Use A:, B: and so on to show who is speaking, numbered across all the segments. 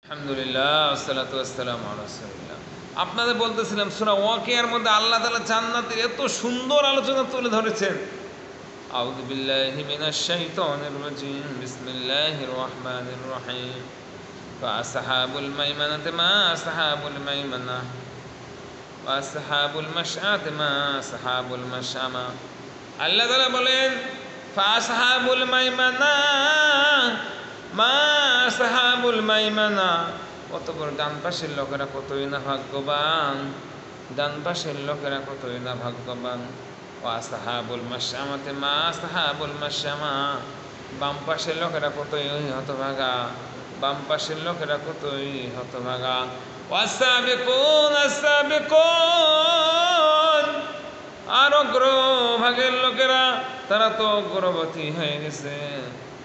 A: আলহামদুলিল্লাহ ওয়াসসালাতু ওয়াসসালামু আলা রাসূলিল্লাহ। আপনাদের বলতেছিলাম সূরা ওয়াকিয়ার মধ্যে আল্লাহ তাআলা জান্নাতের এত সুন্দর আলোচনা তুলে ধরেছেন। আউযু বিল্লাহি মিনাশ শাইতানির রাজীম। বিসমিল্লাহির রহমানির রহিম। ফাআসহাবুল মাইমানাতি মা আসহাবুল মাইমানাহ ওয়া আসহাবুল মাশআতি মা আসহাবুল মাশআমা। আল্লাহ তাআলা বলেন ফাআসহাবুল মাইমানাহ মা সাহাবুল মাইমানা, অতঃপর ডান পাশের লোকেরা কতই না ভাগ্যবান, ডান পাশের লোকেরা কতই না ভাগ্যবান। ওয়া সাহাবুল মাশআমাতে মা সাহাবুল মাশআমা, বাম পাশের লোকেরা কতই হতভাগা, বাম পাশের লোকেরা কতই হতভাগা। ওয়াসাবিকুন আসাবিকুন, আর অগ্রভাগের লোকেরা তারা তো অগ্রবর্তী হয়ে গেছে।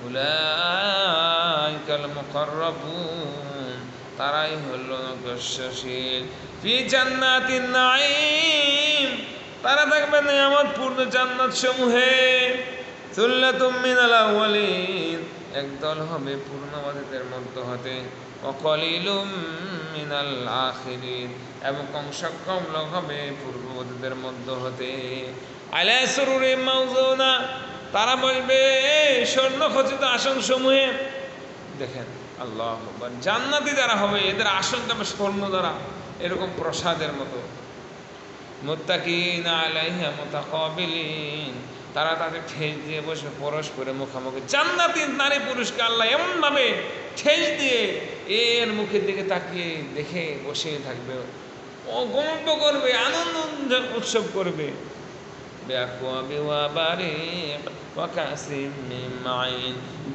A: উলাইকাল মুকাররাবুন, তারাই হলো অগ্রসরশীল। ফি জান্নাতিন নাঈম, তারা থাকবে নিয়ামতপূর্ণ জান্নাত সমূহে। সুল্লাতুম মিনাল আউয়ালিন, একদল হবে পূর্ণবাদীদের মধ্য হতে। ওয়া কলিলুম মিনাল আখিরিন, এবং কম লোক হবে পূর্ববর্তীদের মধ্য হতে। আলা সুরুরিন মাওযুনা, তারা বলবে স্বর্ণ খচিত আসন সমূহে। দেখেন আল্লাহু আকবার, জান্নাতি যারা হবে এদের আসন হবে স্বর্ণ দ্বারা এরকম প্রসাদের মতো। মুত্তাকিনা আলাইহা মুতাকাবিলিন, তারা তাদের ঠেস দিয়ে বসবে পরস্পরের মুখামুখি। জান্নাতি নারী পুরুষকে আল্লাহ এমনভাবে ঠেস দিয়ে এর মুখের দিকে তাকিয়ে দেখে বসে থাকবে, ও গল্প করবে, আনন্দ উৎসব করবে।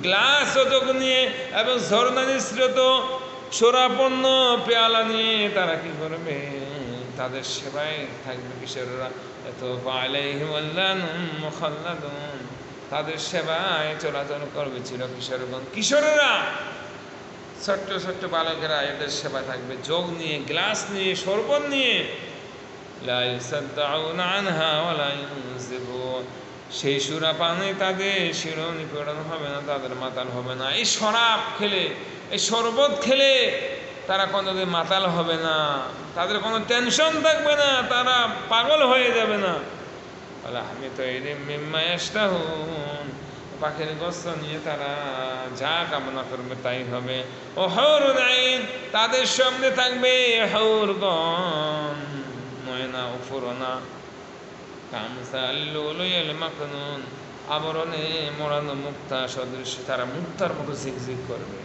A: গ্লাস নিয়ে এবং ঝর্ণা নিঃসৃত সোরাপন্ন পেয়ালা নিয়ে তারা কি করবে? তাদের সেবায় থাকবে কিশোররা। তাদের সেবায় চলাচল করবে চির কিশোরগণ, কিশোরেরা, ছোট্ট ছোট্ট বালকেরা এদের সেবায় থাকবে, যোগ নিয়ে, গ্লাস নিয়ে, শরবত নিয়ে। সেই সুরা পানে তাদের শিরো নিপীড়ন হবে না, তাদের মাতাল হবে না। এই শরাব খেলে, এই শরবত খেলে তারা কোনোদিন মাতাল হবে না, তাদের কোনো টেনশন থাকবে না, তারা পাগল হয়ে যাবে না। আমি তো এই পাখির গোস্ত নিয়ে তারা যা কামনা করবে তাই হবে। ও হৌরুন আইন, তাদের সামনে থাকবে হৌরগণ, ময়না উফুরনা, কামসাল লুলুল মাকনুন, আবরণে মোড়ানো মুক্তা সদৃশ, তারা মুক্তার মতো ঝিকঝিক করবে।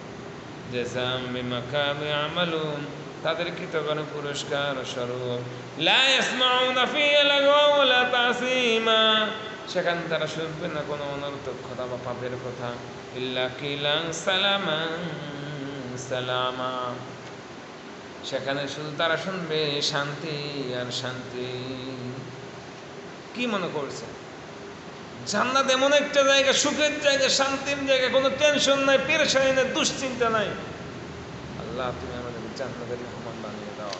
A: জাযাম বিমা কানু ইয়ামালুন, তাদের কৃতজ্ঞ পুরস্কার স্বরূপ। লা ইয়াসমাউনা ফিহা লাগওয়া ওয়ালা তাসীমা, সেখানে তারা শুনবে না কোনো অনর্থক কথা বা পাপের কথা। ইল্লা কিলান সালামান সালামা, সেখানে শুধু তারা শুনবে শান্তি আর শান্তি। কি মনে করছে? জান্নাত এমন একটা জায়গা, সুখের জায়গা, শান্তির জায়গা, কোনো টেনশন নাই, পেরেশানি নাই, দুশ্চিন্তা নাই। আল্লাহ তুমি আমাদের জান্নাতের মেহমান বানিয়ে দাও।